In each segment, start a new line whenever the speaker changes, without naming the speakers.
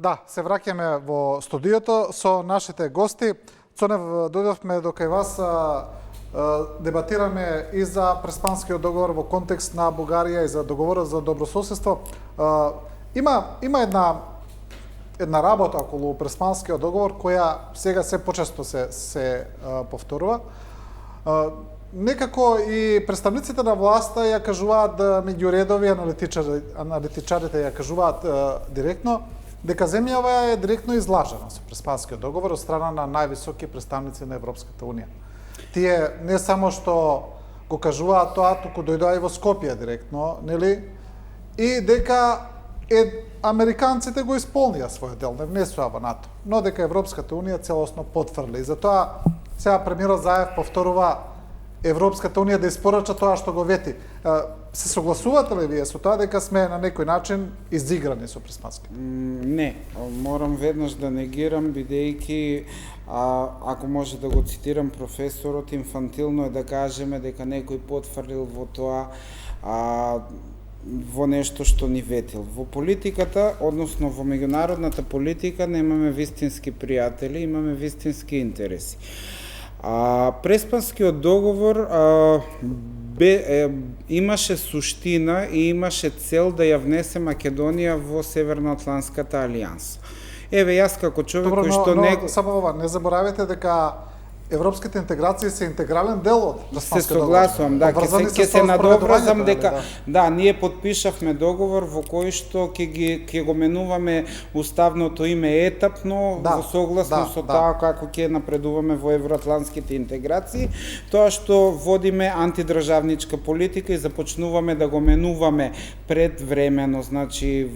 Да, се враќаме во студиото со нашите гости. Цонев, дојдовме до кај вас, дебатираме и за Преспанскиот договор во контекст на Бугарија и за договорот за добрососедство. Има една работа околу Преспанскиот договор која сега се почесто се повторува. Некако и представниците на власта ја кажуваат меѓу редови, аналитичарите ја кажуваат директно дека земјава е директно излажена со Преспанскиот договор од страна на највисоки представници на Европската унија. Тие не само што го кажуваат тоа, туку дојдоа и во Скопје директно, нели? И дека американците го исполнија својот дел, не внесоа во НАТО, но дека Европската унија целосно потврди. И затоа сега премиерот Заев повторува Европската унија да испорача тоа што го вети. Се согласувате ли вие со тоа дека сме на некој начин изиграни со Преспански?
Не, морам веднаш да негирам, бидејќи ако може да го цитирам професорот, инфантилно е да кажеме дека некој потврлил во тоа во нешто што ни ветил. Во политиката, односно во меѓународната политика, немаме вистински пријатели, имаме вистински интереси. Преспанскиот договор имаше суштина и имаше цел да ја внесе Македонија во Северноатланската алијанса. Еве, јас како човек кој што
само ова, не заборавете дека европските интеграции се интегрален дел од Преспанскиот договор.
Се согласувам, да, ќе се надобразам дека да, ние подпишавме договор во кој што ќе го менуваме уставното име етапно, во согласно со тоа како ќе напредуваме во евроатлантските интеграции, тоа што водиме антидржавничка политика и започнуваме да го менуваме предвремено, значи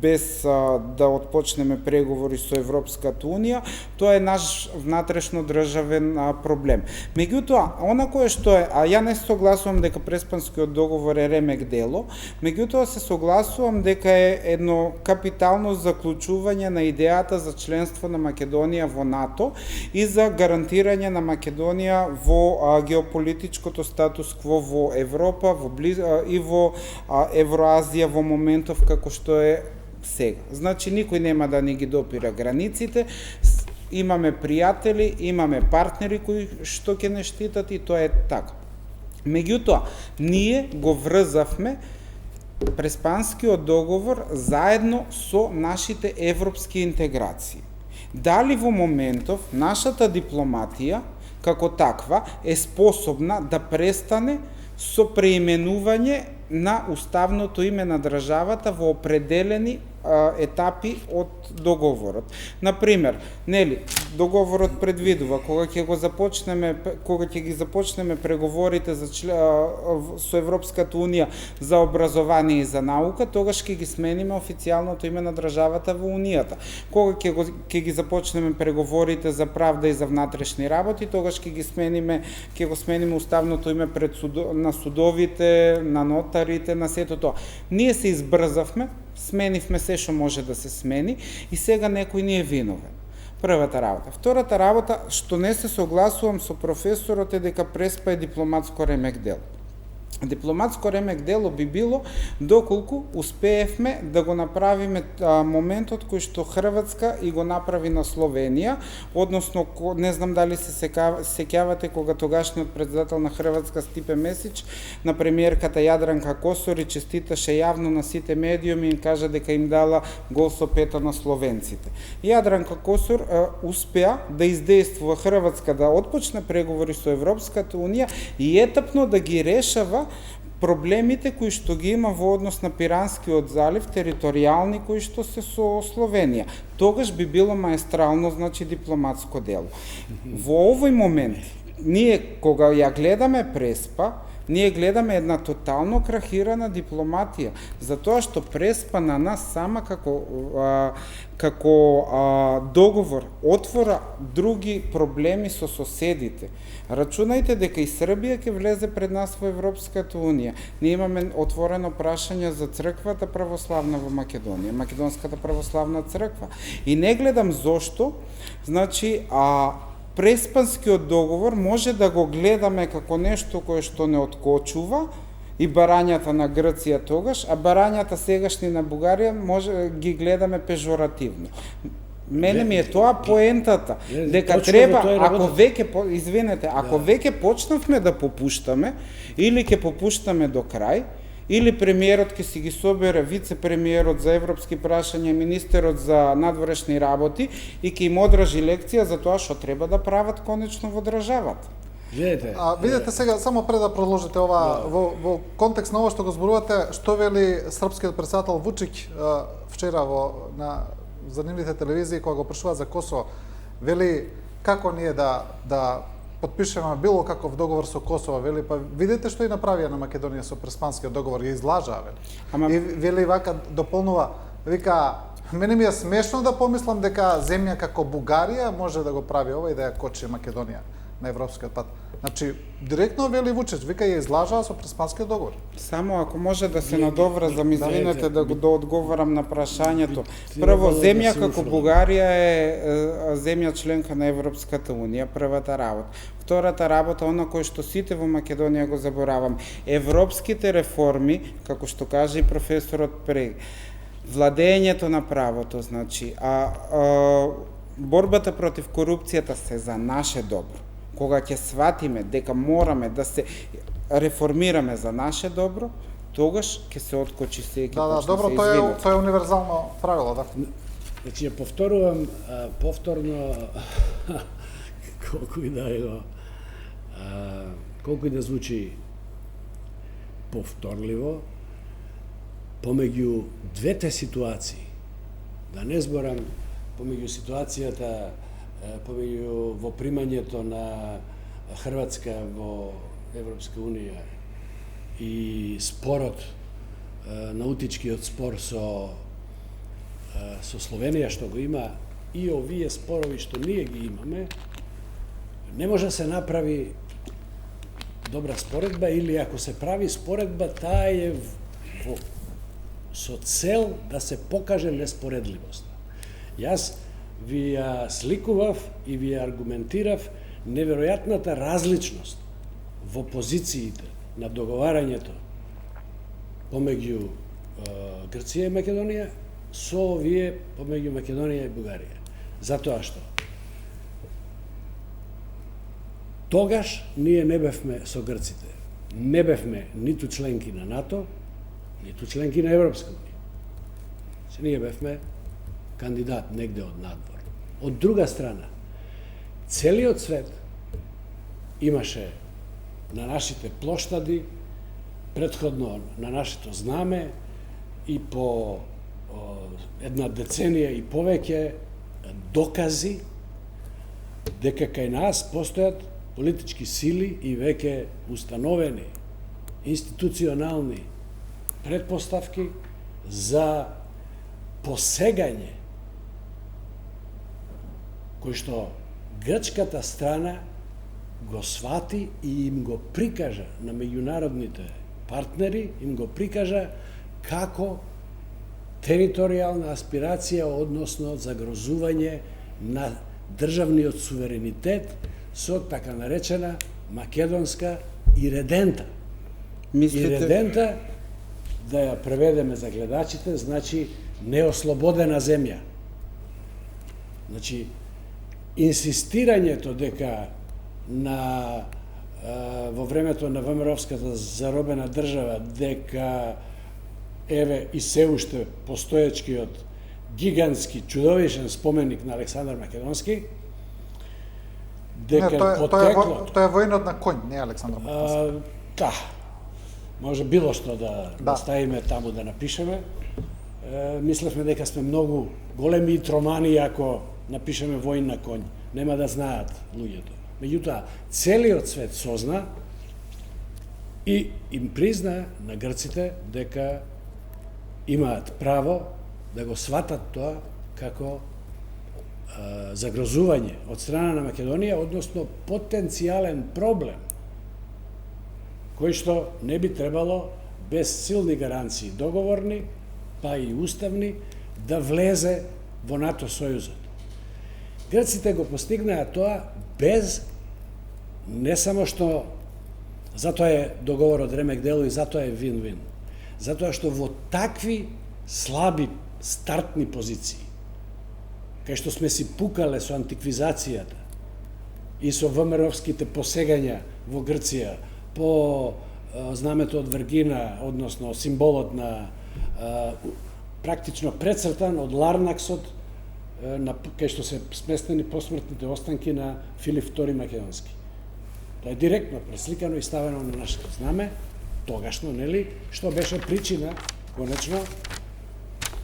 без да отпочнеме преговори со Европската унија, тоа е наш внатрешно државен проблем. Меѓутоа, она кое што е, ја не се согласувам дека Преспанскиот договор е ремек дело, меѓутоа се согласувам дека е едно капитално заклучување на идејата за членство на Македонија во НАТО и за гарантирање на Македонија во геополитичкото статус кво во Европа, и во Евроазија во моментов како што е сега. Значи, никој нема да ни ги допира границите, имаме пријатели, имаме партнери кои што ќе не штитат и тоа е така. Меѓутоа, ние го врзавме Преспанскиот договор заедно со нашите европски интеграции. Дали во моментов нашата дипломатија како таква е способна да престане со преименување на уставното име на државата во определени етапи од договорот. Например, нели, договорот предвидува кога ќе ги започнеме преговорите со Европската унија за образование и за наука, тогаш ќе ги смениме официјалното име на државата во унијата. Кога ќе ги започнеме преговорите за правда и за внатрешни работи, тогаш ќе го смениме уставното име на судовите, на нотарите, на сето тоа. Ние се избрзавме, сменивме се што може да се смени и сега некој ни е виновен. Првата работа. Втората работа, што не се согласувам со професорот е дека Преспа е дипломатско ремек дело. Дипломатско ремек дело би било доколку успеевме да го направиме моментот кој што Хрватска и го направи на Словенија, односно, не знам дали се сеќавате кога тогашниот председател на Хрватска Стипе Месич на премиерката Јадранка Косор честиташе јавно на сите медиуми и им кажа дека им дала гол со пета на словенците. Јадранка Косор успеа да издействува Хрватска да отпочне преговори со Европската унија и етапно да ги решава проблемите кои што ги има во однос на Пиранскиот залив, територијални кои што се со Словенија. Тогаш би било маестрално, значи дипломатско дело. Во овој момент, ние кога ја гледаме Преспа, ние гледаме една тотално крахирана дипломатија, затоа што Преспа на нас сама како договор отвора други проблеми со соседите. Рачунајте дека и Србија ќе влезе пред нас во Европската унија. Ние имаме отворено прашање за црквата православна во Македонија, Македонската православна црква. И не гледам зошто, значи, Преспанскиот договор може да го гледаме како нешто кое што не откочува, и барањата на Грција тогаш, а барањата сегашни на Бугарија може ги гледаме пежоративно. Мене ми е тоа поентата, дека треба, ако веќе, извинете, ако веќе почнавме да попуштаме, или ќе попуштаме до крај, или премиерот ќе си ги собере вице-премиерот за европски прашања, министерот за надворешни работи и ќе им одражи лекција за тоа што треба да прават конечно во државата.
Видете сега, само пред да продолжите ова, во контекст на ова што го зборувате, што вели српскиот председател Вучич вчера на занимливите телевизии кога го прашува за Косово, вели како ние да подпишеме било каков договор со Косово, вели па видите што и направија на Македонија со Преспанскиот договор, ја излажаа, вели. И вели вака дополнува, вика, мене ми е смешно да помислам дека земја како Бугарија може да го прави ова и да ја кочи Македонија на европскиот пат. Значи, директно вели Вучич, вика ја излажаа со Преспанскиот договор.
Само ако може да се надоврзам, извинете да одговорам на прашањето. Прво, земја како Бугарија е земја членка на Европската Унија, првата работа. Втората работа, она кој што сите во Македонија го заборавам, европските реформи, како што каже и професорот прег, владењето на правото, значи, борбата против корупцијата се за наше добро. Кога ќе сватиме дека мораме да се реформираме за наше добро, тогаш ќе се откочи секој.
Да, добро, тоа е универзално правило, да.
Значи, ја повторувам повторно колку и да звучи повторливо, помеѓу двете ситуации, да не зборам помеѓу ситуацијата помеѓу во примањето на Хрватска во Европска Унија и спорот, наутичкиот спор со Словенија што го има, и овие спорови што ние ги имаме, не може да се направи добра споредба, или ако се прави споредба, таа е со цел да се покаже неспоредливост. Јас ви ја сликував и ви ја аргументирав неверојатната различност во позициите на договарањето помеѓу Грција и Македонија со овие помеѓу Македонија и Бугарија. Затоа што тогаш ние не бевме со грците. Не бевме ниту членки на НАТО, ниту членки на Европска Унија. Ние бевме кандидат негде од надвор. Од друга страна, целиот свет имаше на нашите плоштади, претходно на нашето знаме и по една деценија и повеќе докази дека кај нас постојат политички сили и веќе установени институционални предпоставки за посегање кој што грчката страна го свати и им го прикажа на меѓународните партнери, им го прикажа како територијална аспирација, односно загрозување на државниот суверенитет со така наречена македонска иредента. Иредента, да ја преведеме за гледачите, значи неослободена земја. Значи, инсистирањето дека во времето на ВМРО-вската заробена држава, дека еве и се уште постоечкиот гигантски, чудовишен споменик на Александар Македонски, дека потекло...
Тоа е војнот на коњ, не Александар Македонски.
Да, може било што да ставиме таму да напишеме. Мислевме дека сме многу големи и тромани ако напишеме војн на коњ. Нема да знаат луѓето. Меѓутоа, целиот свет созна и им призна на грците дека имаат право да го сватат тоа како загрозување од страна на Македонија, односно потенцијален проблем, кој што не би требало без силни гаранции договорни, па и уставни, да влезе во НАТО сојузот. Грците го постигнаа тоа без не само што Затоа е договорот ремек дело и затоа е вин-вин. Затоа што во такви слаби стартни позиции, кај што сме си пукале со антиквизацијата и со ВМРО-вските посегања во Грција, по знамето од Вергина, односно символот на практично прецртан од Ларнаксот, кај што се сместени посмртните останки на Филип II Македонски. Тоа е директно пресликано и ставено на нашето знаме, тогашно, нели, што беше причина, конечно,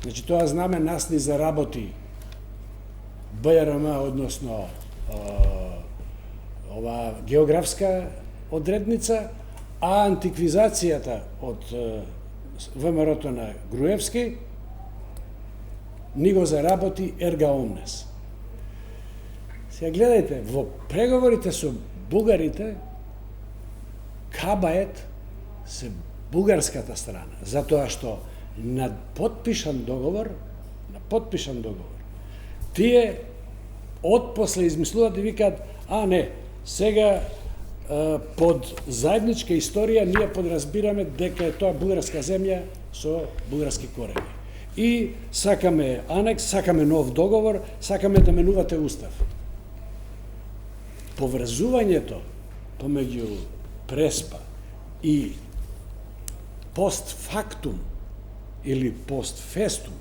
значи тоа знаме нас ни заработи БРМ, односно ова географска одредница, а антиквизацијата од ВМРО-то на Груевски ни го заработи ерга омнес. Сега гледајте, во преговорите со бугарите, кабает се бугарската страна, затоа што на потпишан договор, тие отпосле измислуваат и викаат, не, сега под заедничка историја ние подразбираме дека е тоа бугарска земја со бугарски корени. И сакаме анекс, сакаме нов договор, сакаме да менувате устав. Поврзувањето помеѓу Преспа и постфактум или постфестум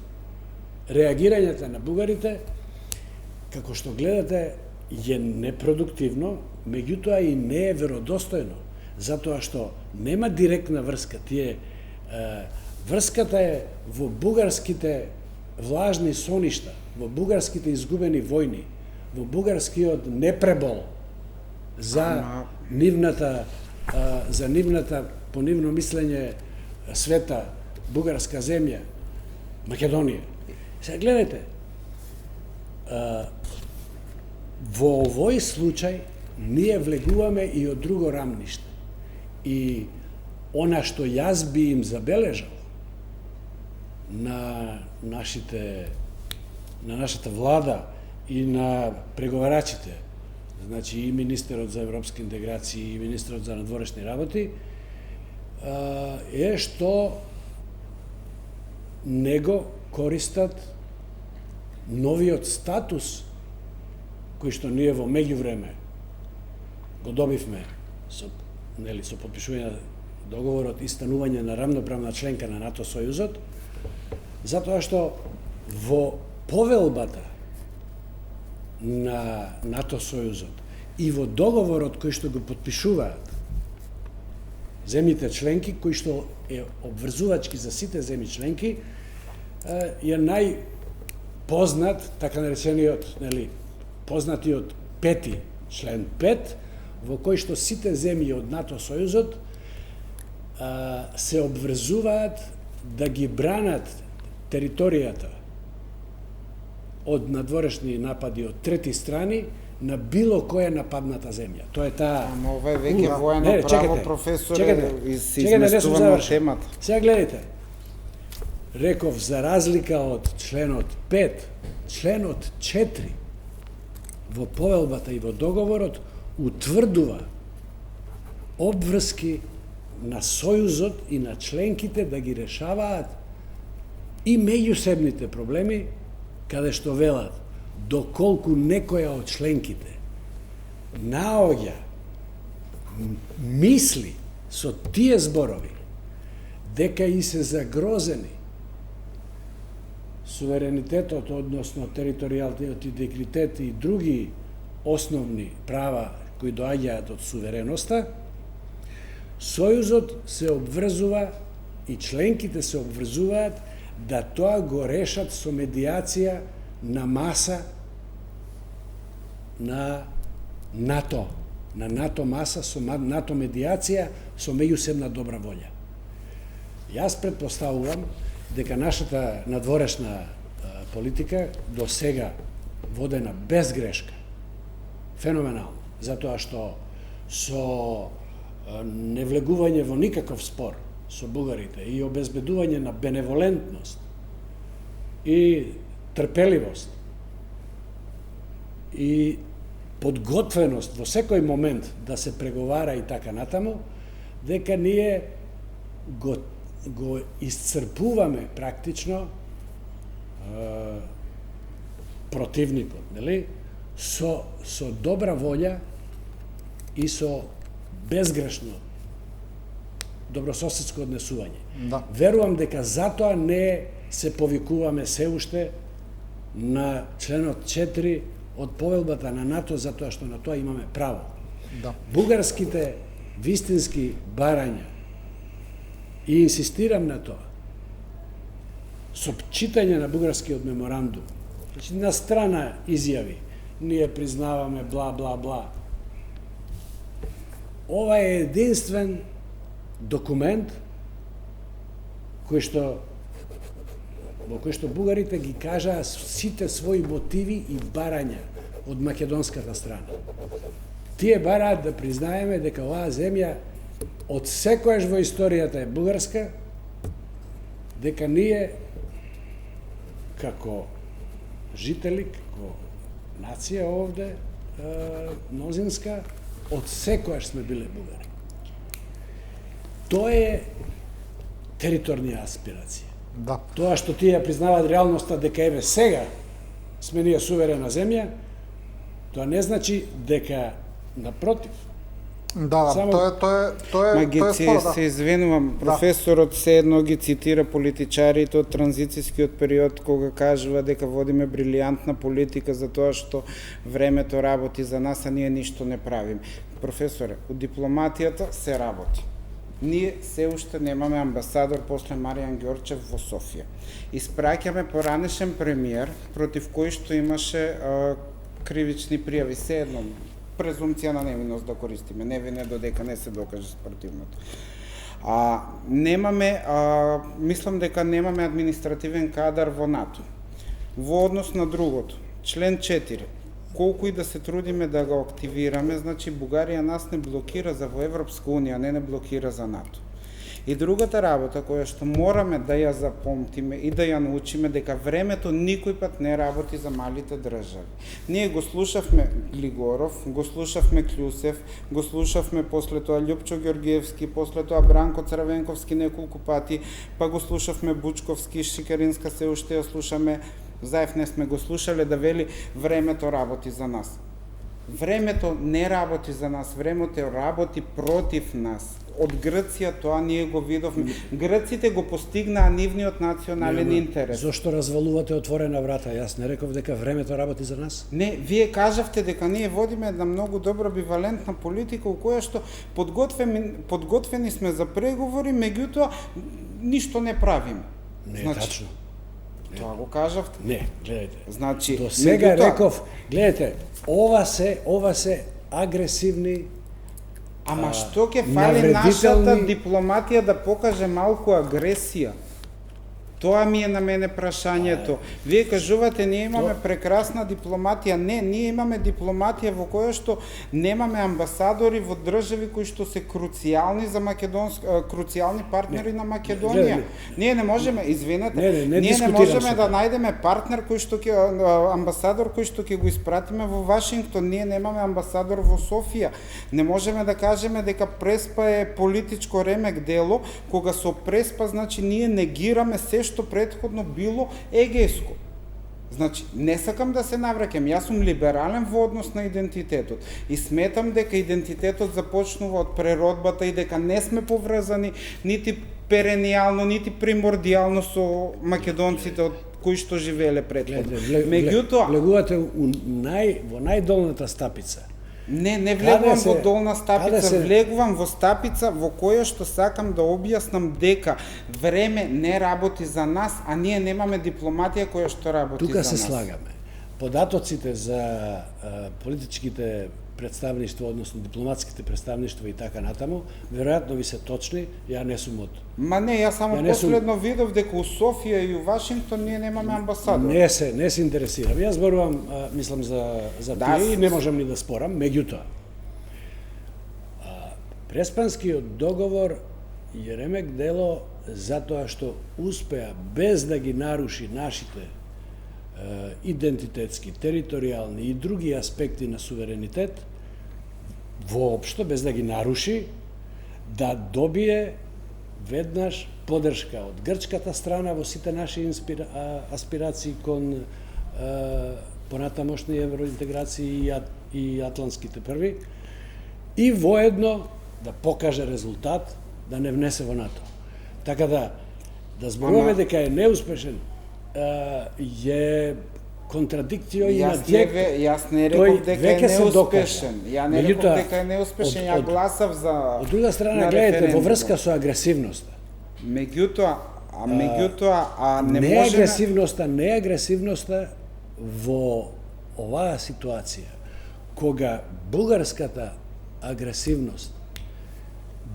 реагирањата на бугарите, како што гледате, е непродуктивно, меѓутоа и не е веродостојно, затоа што нема директна врска. Врската е во бугарските влажни соништа, во бугарските изгубени војни, во бугарскиот непребол за нивната, по нивно мислење, света бугарска земја, Македонија. Сега гледайте, во овој случај ние влегуваме и од друго рамниште. И она што јас би им забележал на нашата влада и на преговарачите, значи и министерот за европски интеграции и министерот за надворешни работи, е што него користат новиот статус кој што ние во меѓувреме го добивме со подпишување на договорот и станување на рамноправна членка на НАТО Сојузот, затоа што во повелбата на НАТО Сојузот и во договорот кој што го подпишуваат земјите членки, кој што е обврзувачки за сите земји членки, е најпознат, така наречениот, познатиот член 5, во кој што сите земји од НАТО Сојузот се обврзуваат да ги бранат територијата од надворешни напади од трети страни на било која нападната земја. Тоа е таа...
Ама ова е веќе воено право, професоре, се изместуваме од темата.
Сега гледайте. Реков, за разлика од членот 5, членот 4 во повелбата и во договорот утврдува обврски на Сојузот и на членките да ги решаваат и меѓусебните проблеми, каде што велат, доколку некоја од членките наоѓа, мисли со тие зборови дека и се загрозени суверенитетот, односно територијалниот интегритет и други основни права кои доаѓаат од сувереноста, Сојузот се обврзува и членките се обврзуваат да тоа го решат со медиација на маса на НАТО, маса со НАТО медиација со меѓусебна добра волја. Јас претпоставувам дека нашата надворешна политика до сега водена без грешка, феноменално, затоа што со невлегување во никаков спор со бугарите и обезбедување на беневолентност и трпеливост и подготвеност во секој момент да се преговара и така натаму, дека ние го исцрпуваме практично противникот, нели? Со добра волја и со безгрешно добрососедско однесување.
Да.
Верувам дека затоа не се повикуваме се уште на членот 4 од повелбата на НАТО, затоа што на тоа имаме право.
Да.
Бугарските вистински барања, и инсистирам на тоа, со читање на бугарскиот меморандум, значи на страна изјави, ние признаваме бла, бла, бла. Ова е единствен документ во кој што бугарите ги кажаа сите своји мотиви и барања од македонската страна. Тие бараат да признаеме дека оваа земја од секојаш во историјата е бугарска, дека ние како жители, како нација овде, мнозинска, од секојаш сме биле бугари. Тоа е територнија аспирација.
Да.
Тоа што тие признаваат реалноста дека еве сега сме ние суверена земја, тоа не значи дека напротив.
Да,
Само...
тоа е споро, да.
Се извинувам, професорот се едно ги цитира политичарите од транзицијскиот период кога кажува дека водиме брилијантна политика за тоа што времето работи за нас, а ние ништо не правиме. Професоре, од дипломатијата се работи. Ние се уште немаме амбасадор после Маријан Ѓорчев во Софија. Испраќаме поранешен премиер против кој што имаше кривични пријави, се едно презумција на невиност да користиме, невине додека не се докаже спротивното. Мислам дека немаме административен кадар во НАТО. Во однос на другото, член 4, колку и да се трудиме да го активираме, значи Бугарија нас не блокира за во Европска Унија, не блокира за НАТО. И другата работа која што мораме да ја запомтиме и да ја научиме дека времето никој пат не работи за малите држави. Ние го слушавме Глигоров, го слушавме Клюсев, го слушавме после тоа Љупчо Ѓоргиевски, после тоа Бранко Црвенковски неколку пати, па го слушавме Бучковски, Шикеринска се уште ја слушаме, Заев не сме го слушале да вели времето работи за нас. Времето не работи за нас, времето работи против нас. Од Грција тоа ние го видовме. Грците го постигнаа нивниот национален интерес.
Зошто развалувате отворена врата? Јас не реков дека времето работи за нас.
Не, вие кажавте дека ние водиме една многу добра бивалентна политика у која што подготвени сме за преговори, меѓутоа ништо не правиме.
Не е тачно.
Тоа го кажавте?
Не, гледайте.
Значи,
до сега реков, гледайте, ова се агресивни.
Ама што ќе фали нашата дипломатија да покаже малку агресија? Тоа ми е на мене прашањето. Вие кажувате, ние имаме прекрасна дипломатија. Не, ние имаме дипломатија во која што немаме амбасадори во држави кои што се круцијални за круцијални партнери на Македонија. Ние не можеме, извинете, ние не можеме да најдеме партнер кој што ќе амбасадор кој што ќе го испратиме во Вашингтон. Ние немаме амбасадор во Софија. Не можеме да кажеме дека Преспа е политичко ремек дело, кога со Преспа значи ние негираме се што претходно било егејско. Значи, не сакам да се навраќам, јас сум либерален во однос на идентитетот и сметам дека идентитетот започнува од преродбата и дека не сме поврзани нити перенијално, нити примордијално со македонците од кои што живееле претходно. Меѓутоа,
влегувате во најдолната стапица.
Не влегувам во долна стапица, влегувам во стапица во која што сакам да објаснам дека време не работи за нас, а ние немаме дипломатија која што работи за нас.
Тука се слагаме. Податоците за политичките представништва, односно дипломатските представништва и така натаму, веројатно ви се точни, ја не сум од...
Ма не, јас само последно видов дека у Софија и у Вашингтон ние немаме амбасадор.
Не се интересирам. Јас зборувам, мислам, за тие и не можам ни да спорам, меѓутоа. Преспанскиот договор е ремек дело затоа што успеа без да ги наруши нашите идентитетски, територијални и други аспекти на суверенитет, воопшто, без да ги наруши, да добие веднаш поддршка од грчката страна во сите наши аспирации кон понатамошни евроинтеграции и атлантските први, и воедно да покаже резултат, да не внесе во НАТО. Така да зборуваме дека е неуспешен, е контрадикцио и на директно.
Јас не реков дека е неуспешен. Ја не реков дека е неуспешен, ја гласав за...
Од друга страна, гледате, во врска со агресивноста.
Меѓутоа, не
не
можеме...
Не агресивноста во оваа ситуација, кога бугарската агресивност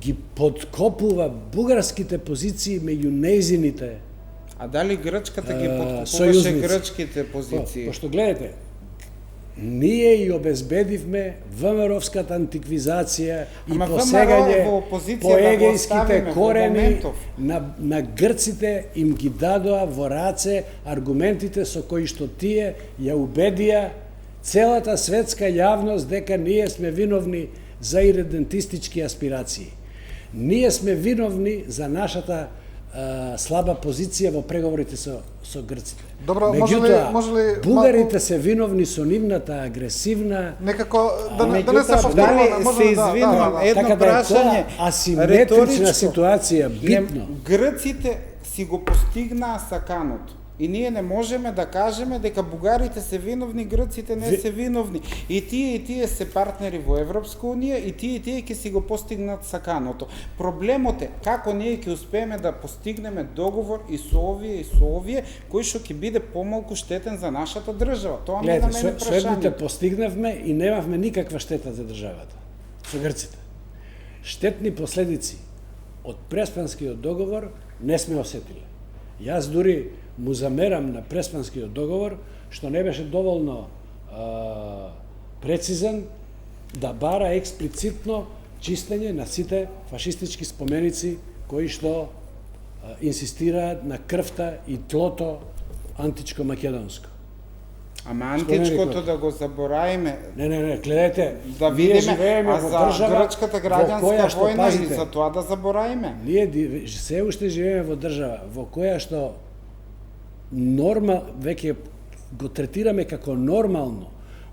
ги подкопува бугарските позиции меѓу нејзините.
А дали Грчката ги подкупуваше грчките позиции?
Пошто гледате, ние и обезбедивме ВМРО-вската антиквизација и посегање по егејските корени на грците, им ги дадоа во раце аргументите со кои што тие ја убедија целата светска јавност дека ние сме виновни за иредентистички аспирации. Ние сме виновни за нашата слаба позиција во преговорите со грците.
Добро, може ли
бугарите се виновни со нивната агресивна...
Некако, да не се повторува,
може се извинувам, едно прашање,
асиметрична ситуација, битно.
Грците си го постигнаа саканото. И ние не можеме да кажеме дека бугарите се виновни, грците не се виновни. И тие се партнери во Европска унија, и тие ќе си го постигнат саканото. Проблемот е како ние ќе успееме да постигнеме договор и со овие, кој што ќе биде помалку штетен за нашата држава. Тоа не на мене прашање.
Следните постигнавме и немавме никаква штета за државата. Со грците. Штетни последици од Преспанскиот договор не сме осетиле. Јас дури му замерам на Преспанскиот договор што не беше доволно прецизен да бара експлицитно чистење на сите фашистички споменици кои што инсистираат на крвта и тлото античко-македонско.
Ама античкото да го забораиме.
Не, гледайте,
да видиме, а за грчката граѓанска војна и за тоа да забораиме.
Ние се уште живееме во држава во која што веќе го третираме како нормално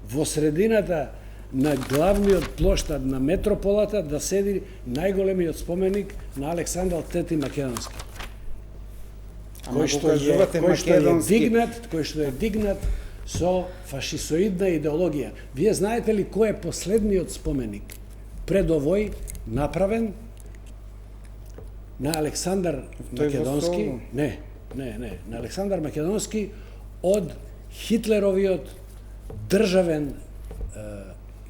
во средината на главниот плоштад на метрополата да седи најголемиот споменик на Александар III Македонски. Кој што е дигнат со фашисоидна идеологија. Вие знаете ли кој е последниот споменик пред овој направен на Александар Македонски? Не, на Александар Македонски од Хитлеровиот државен,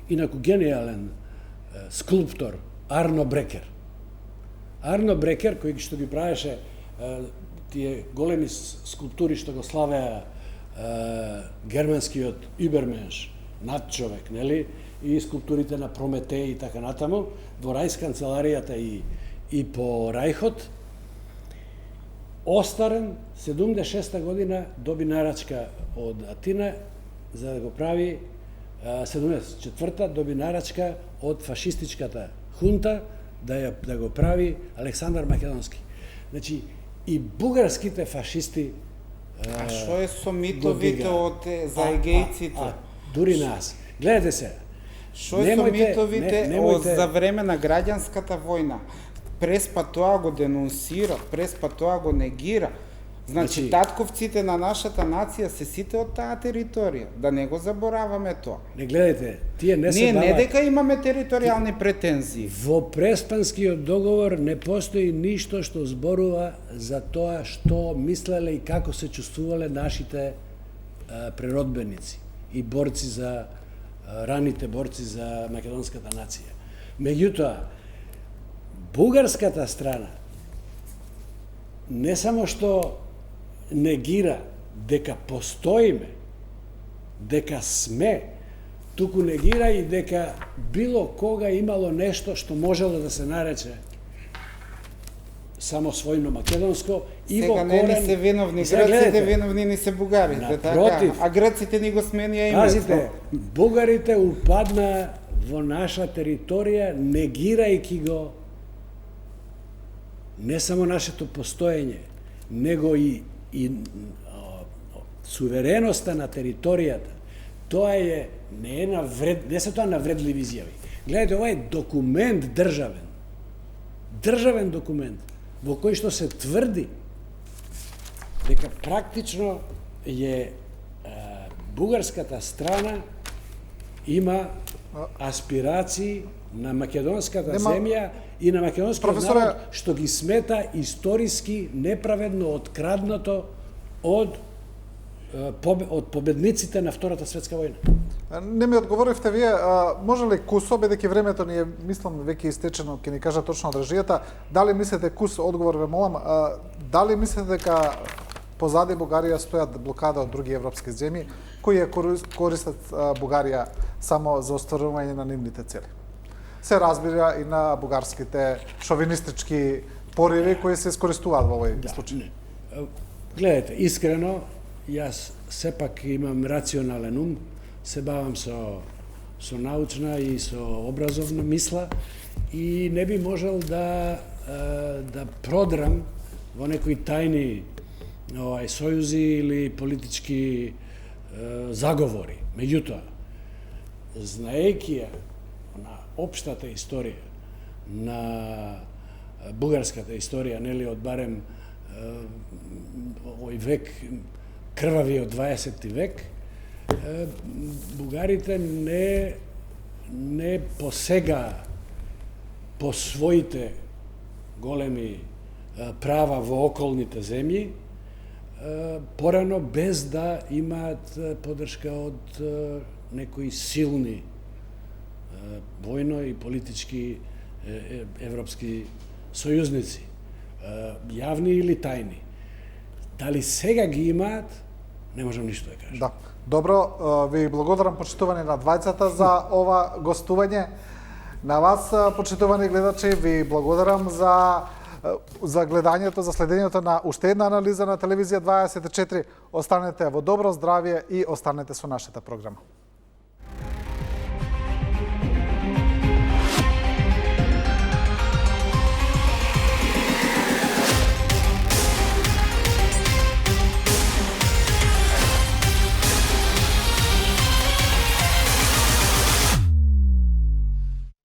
инаку гениален скулптор Арно Брекер. Арно Брекер, кој што ги правеше тие големи скулптури што го славеа германскиот Übermensch, надчовек, нели? И скулптурите на Прометеј и така натаму, во Рајс канцеларијата и по Рајхот, остарен, 76-та година доби нарачка од Атина за да го прави, 74-та доби нарачка од фашистичката хунта да го прави Александар Македонски. Значи, и бугарските фашисти
А што е со митовите за егејците?
Дури нас. Гледате се.
Што е со митовите за време на граѓанската војна? Преспа тоа го денонсира, Преспа тоа го негира. Значи, татковците на нашата нација се сите од таа територија. Да не го забораваме тоа.
Не гледайте, тие не се
бават... Ние не дека имаме територијални претензии.
Во Преспанскиот договор не постои ништо што зборува за тоа што мислеле и како се чувствувале нашите преродбеници и борци за раните борци за македонската нација. Меѓутоа, бугарската страна не само што негира дека постоиме, дека сме, туку негира и дека било кога имало нешто што можело да се нарече самосвојно македонско и во корен...
Сега не се виновни грците, виновни ни се бугарите, така? А грците ни го сменија името.
Пазите, бугарите упадна во наша територија негирајќи го не само нашето постоење, него и сувереноста на територијата, тоа е не се тоа навредливи изјави. Гледате, ова е документ државен документ, во кој што се тврди дека практично е бугарската страна има аспирации на македонската земја и на македонскиот народ, што ги смета историски неправедно откраднато од победниците на Втората светска војна.
Не ми одговоривте вие, може ли Кусо, бидејќи времето ни е, мислам, веќе истечено, ќе ни кажа точно држијата, дали мислите, Кус, одговор ве молам, дали мислите дека позади Бугарија стојат блокада од други европски земји, кои ја користат Бугарија само за остварување на нивните цели? Се разбира и на бугарските шовинистички пориви кои се искористуваат во овој случај.
Гледате, искрено, јас сепак имам рационален ум, се бавам со научна и со образовна мисла и не би можел да продрам во некои тајни сојузи или политички заговори. Меѓутоа, знаејќи ја на општата историја, на бугарската историја, нели од барем овој век, крвавиот 20 век, бугарите не посега по своите големи права во околните земји, порано без да имаат поддршка од некои силни војно и политички европски сојузници, јавни или тајни. Дали сега ги имаат, не можам ништо да кажам.
Да. Добро, ви благодарам, почитувани на двајцата, за ова гостување. На вас, почитувани гледачи, ви благодарам за гледањето, за следењето на уште една анализа на Телевизија 24. Останете во добро здравје и останете со нашата програма.